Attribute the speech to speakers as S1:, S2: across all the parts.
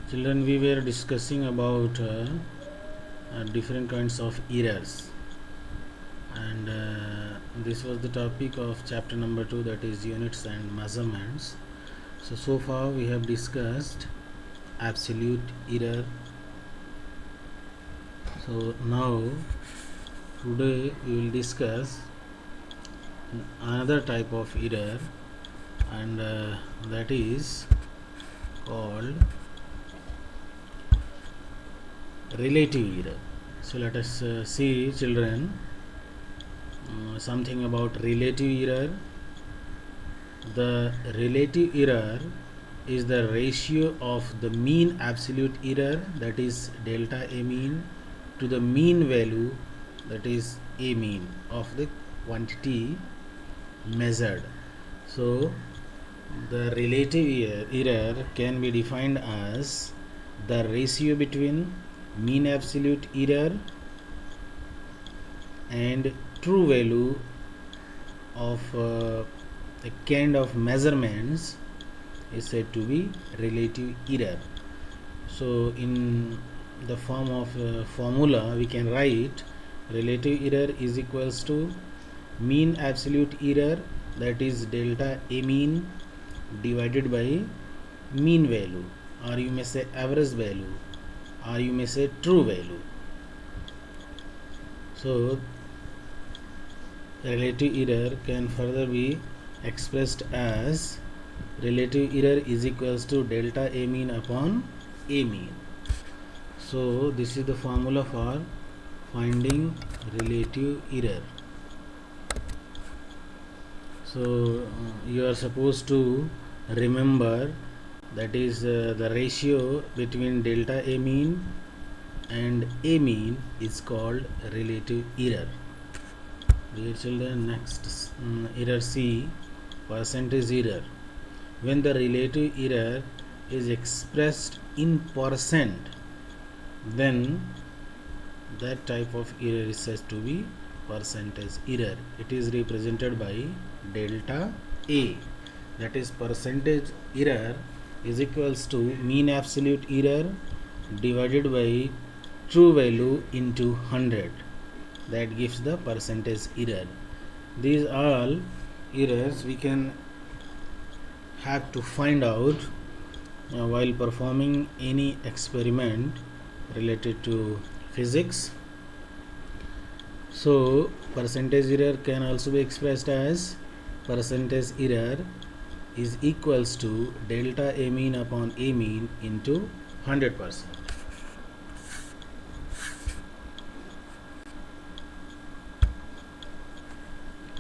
S1: Children, we were discussing about different kinds of errors, and this was the topic of chapter number 2, that is units and measurements. So far we have discussed absolute error. So now today we will discuss another type of error, and that is called relative error. So let us see, children, something about relative error. The relative error is the ratio of the mean absolute error, that is delta A mean, to the mean value, that is A mean, of the quantity measured. So the relative error can be defined as the ratio between mean absolute error and true value of a kind of measurements is said to be relative error. So in the form of formula we can write relative error is equals to mean absolute error, that is delta A mean, divided by mean value, or you may say average value, or you may say true value. So relative error can further be expressed as relative error is equals to delta A mean upon A mean. So this is the formula for finding relative error. So you are supposed to remember, that is the ratio between delta A mean and A mean is called relative error. Dear children, next error C, percentage error. When the relative error is expressed in percent, then that type of error is said to be percentage error. It is represented by delta A, that is percentage error is equals to mean absolute error divided by true value into 100. That gives the percentage error. These all errors we can have to find out while performing any experiment related to physics. So percentage error can also be expressed as percentage error is equals to delta A mean upon A mean into 100%.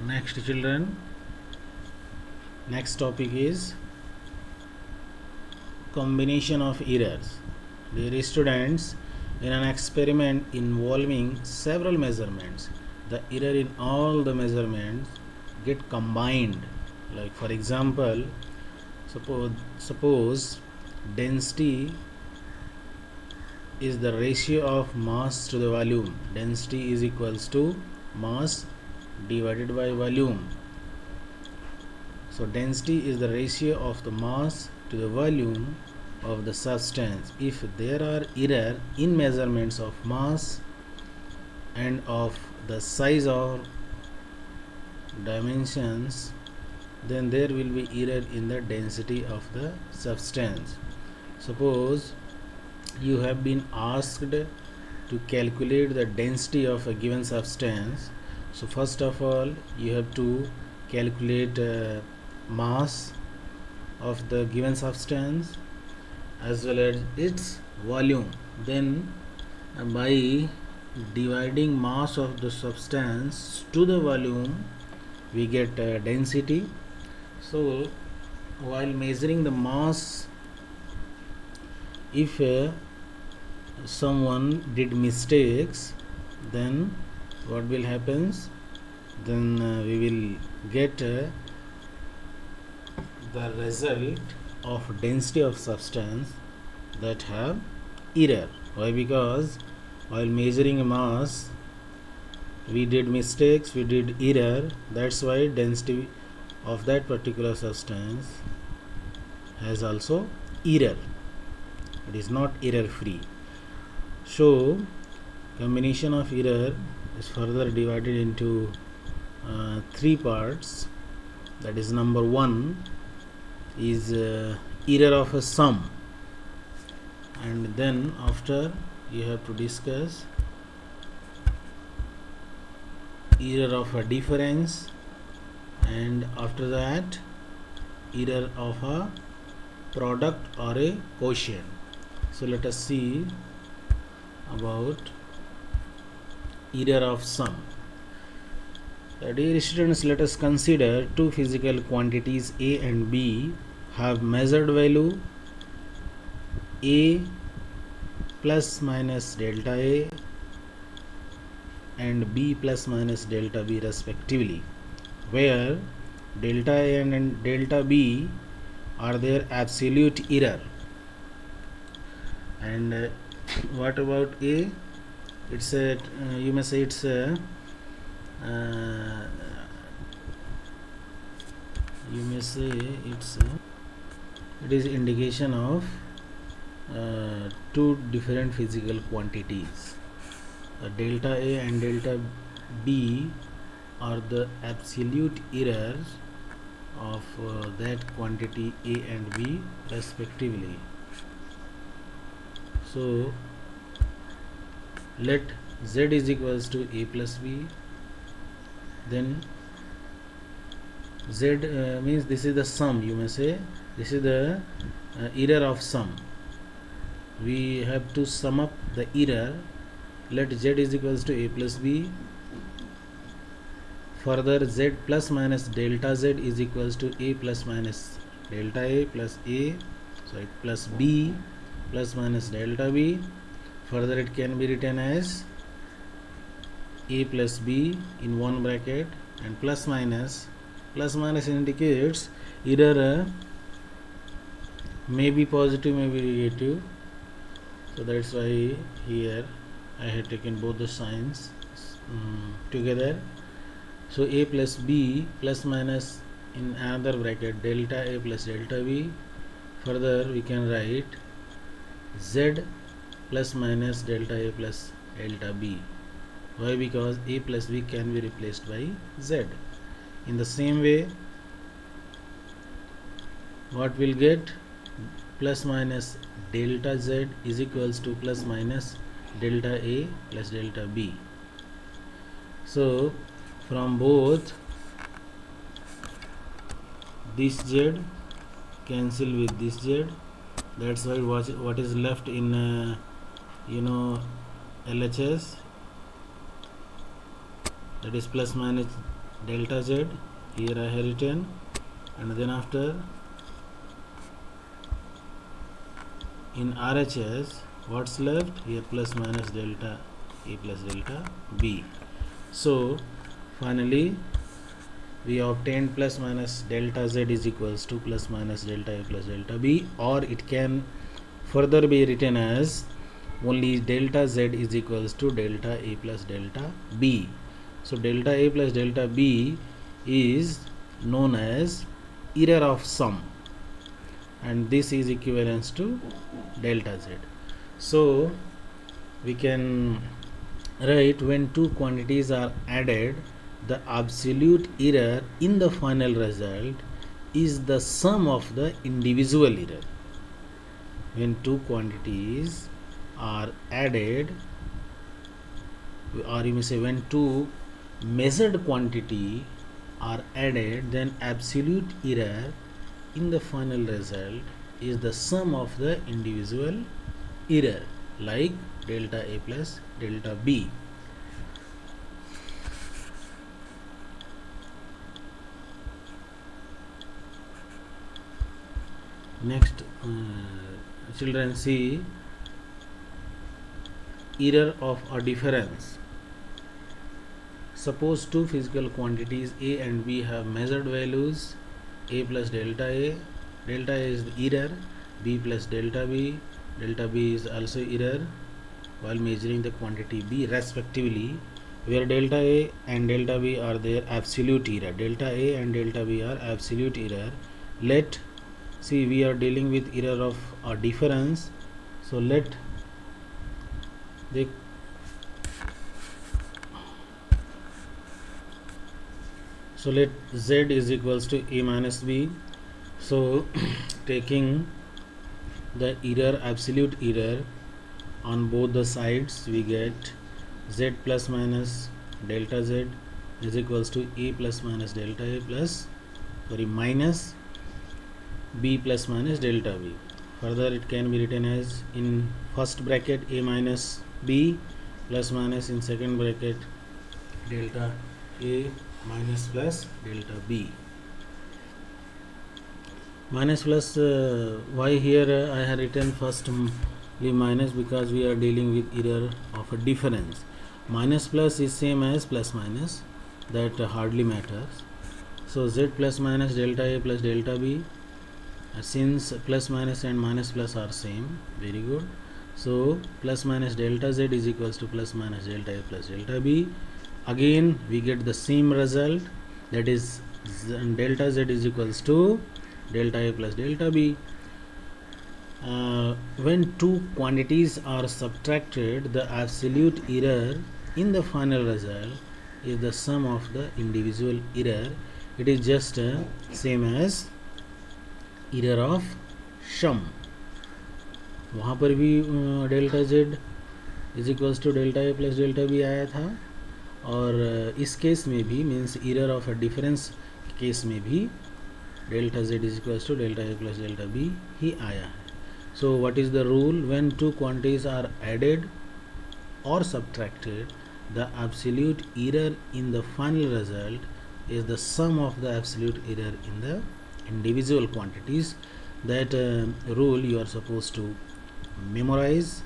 S1: Next, children, next topic is combination of errors. Dear students, in an experiment involving several measurements, the error in all the measurements get combined. Like for example, suppose density is the ratio of mass to the volume. Density is equals to mass divided by volume. So density is the ratio of the mass to the volume of the substance. If there are error in measurements of mass and of the size or dimensions, then there will be error in the density of the substance. Suppose you have been asked to calculate the density of a given substance. So first of all you have to calculate mass of the given substance as well as its volume. Then by dividing mass of the substance to the volume we get density. So while measuring the mass, if someone did mistakes, then what will happen? Then we will get the result of density of substance that have error. Why? Because while measuring a mass we did mistakes, we did error. That's why density of that particular substance has also error. it is not error free. So combination of error is further divided into three parts. That is, number one is error of a sum, and then after you have to discuss error of a difference, and after that error of a product or a quotient. So let us see about error of sum. Dear students, let us consider two physical quantities A and B have measured value A plus minus delta A and B plus minus delta B respectively, where delta A and delta B are their absolute error. And what about A? It's a you may say it's a it is indication of two different physical quantities. Delta A and delta B are the absolute errors of that quantity A and B respectively. So let Z is equals to A plus B, then Z means this is the sum, you may say this is the error of sum. We have to sum up the error. Let Z is equals to A plus B. Further, Z plus minus delta Z is equals to A plus minus delta A plus plus B plus minus delta B. Further, it can be written as A plus B in one bracket, and plus minus indicates either may be positive, may be negative. So that's why here I have taken both the signs together. So A plus B plus minus in another bracket delta A plus delta B. Further we can write Z plus minus delta A plus delta B. Why? Because A plus B can be replaced by Z. In the same way, what we'll get? Plus minus delta Z is equals to plus minus delta A plus delta B. So from both, this Z cancel with this Z. That's why what is left in LHS, that is plus minus delta Z. Here I have written, and then after in RHS what's left here? Plus minus delta A plus delta B. So finally we obtained plus minus delta Z is equals to plus minus delta A plus delta B, or it can further be written as only delta Z is equals to delta A plus delta B. So delta A plus delta B is known as error of sum, and this is equivalent to delta Z. So we can write, when two quantities are added, the absolute error in the final result is the sum of the individual error. When two quantities are added, or you may say when two measured quantity are added, then absolute error in the final result is the sum of the individual error, like delta A plus delta B. Next, children, see error of a difference. Suppose two physical quantities A and B have measured values A plus delta A. Delta A is the error, B plus delta B. Delta B is also error while measuring the quantity B respectively, where delta A and delta B are their absolute error. Delta A and delta B are absolute error. See, we are dealing with error of a difference. So let z is equals to a minus b. So taking the error, absolute error, on both the sides, we get z plus minus delta z is equals to a plus minus delta a plus minus b plus minus delta b. Further, it can be written as in first bracket a minus b plus minus in second bracket delta a minus plus delta b. Minus plus, why here I have written first minus, because we are dealing with error of a difference. Minus plus is same as plus minus, that hardly matters. So z plus minus delta a plus delta b, since plus minus and minus plus are same, very good. So plus minus delta z is equals to plus minus delta a plus delta b. Again we get the same result, that is delta z is equals to delta a plus delta b. When two quantities are subtracted, the absolute error in the final result is the sum of the individual error. It is just same as error of sum. वहाँ पर भी delta Z is equals to delta A plus delta B आया था, और इस case में भी means error of a difference case में भी delta Z is equals to delta A plus delta B ही आया है. So what is the rule? When two quantities are added or subtracted, the absolute error in the final result is the sum of the absolute error in the individual quantities. That rule you are supposed to memorize.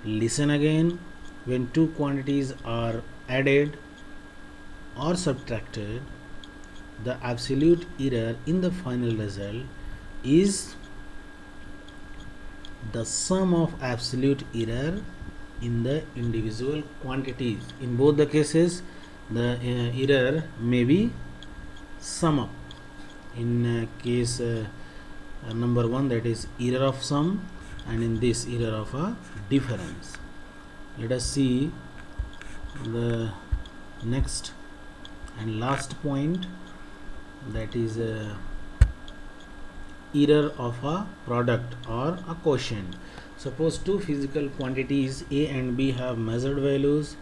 S1: Listen again. When two quantities are added or subtracted, the absolute error in the final result is the sum of absolute error in the individual quantities. In both the cases, the error may be sum up. In case number 1, that is error of sum, and in this error of a difference. Let us see the next and last point, that is error of a product or a quotient. Suppose two physical quantities A and B have measured values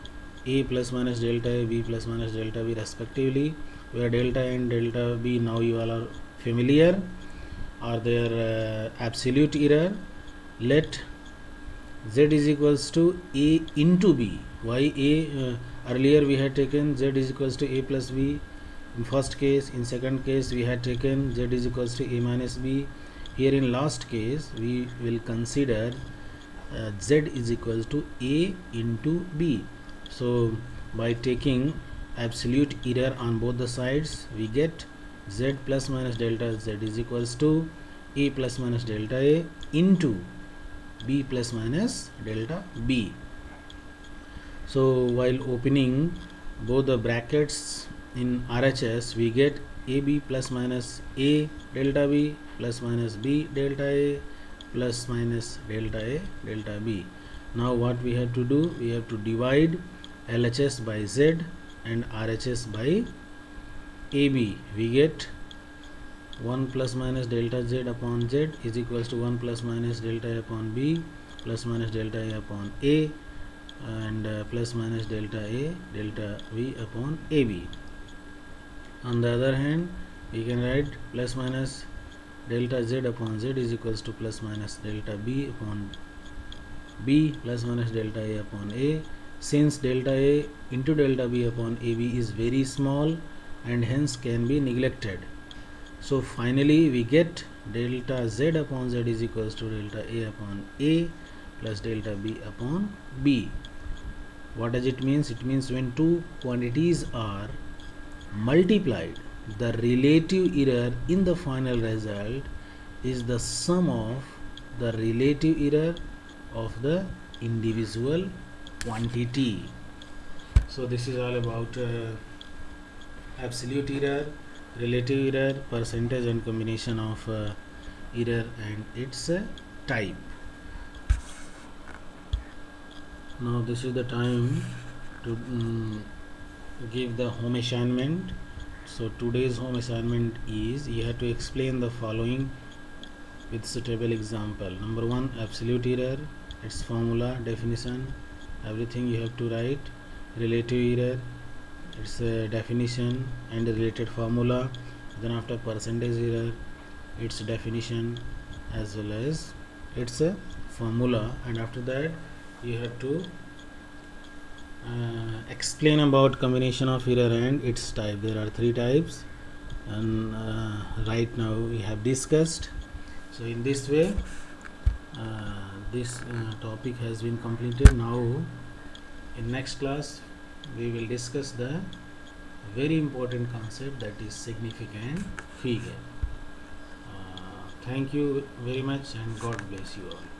S1: A plus minus delta A, B plus minus delta B respectively, where delta A and delta B, now you all are familiar, are their absolute error. Let z is equals to A into B. Why A? Earlier we had taken z is equals to A plus B in first case. In second case we had taken z is equals to a minus b. Here in last case we will consider z is equals to a into b. So by taking absolute error on both the sides, we get z plus minus delta z is equals to a plus minus delta a into b plus minus delta b. So while opening both the brackets in RHS, we get AB plus minus A delta B plus minus B delta A plus minus delta A delta B. Now what we have to do? We have to divide LHS by Z and RHS by AB. We get 1 plus minus delta Z upon Z is equals to 1 plus minus delta A upon B plus minus delta A upon A, and plus minus delta A delta B upon AB. On the other hand, we can write plus minus delta z upon z is equals to plus minus delta b upon b plus minus delta a upon a. Since delta a into delta b upon ab is very small and hence can be neglected, so finally we get delta z upon z is equals to delta a upon a plus delta b upon b. What does it mean? It means when two quantities are multiplied, the relative error in the final result is the sum of the relative error of the individual quantity. So this is all about absolute error, relative error, percentage and combination of error and its type. Now this is the time to give the home assignment. So today's home assignment is you have to explain the following with suitable example. Number 1, absolute error, its formula, definition, everything you have to write. Relative error, its definition and related formula. Then after percentage error, its definition as well as its formula, and after that you have to explain about combination of error and its type. There are 3 types, and right now we have discussed. So in this way this topic has been completed. Now in next class we will discuss the very important concept, that is significant figure. Thank you very much and God bless you all.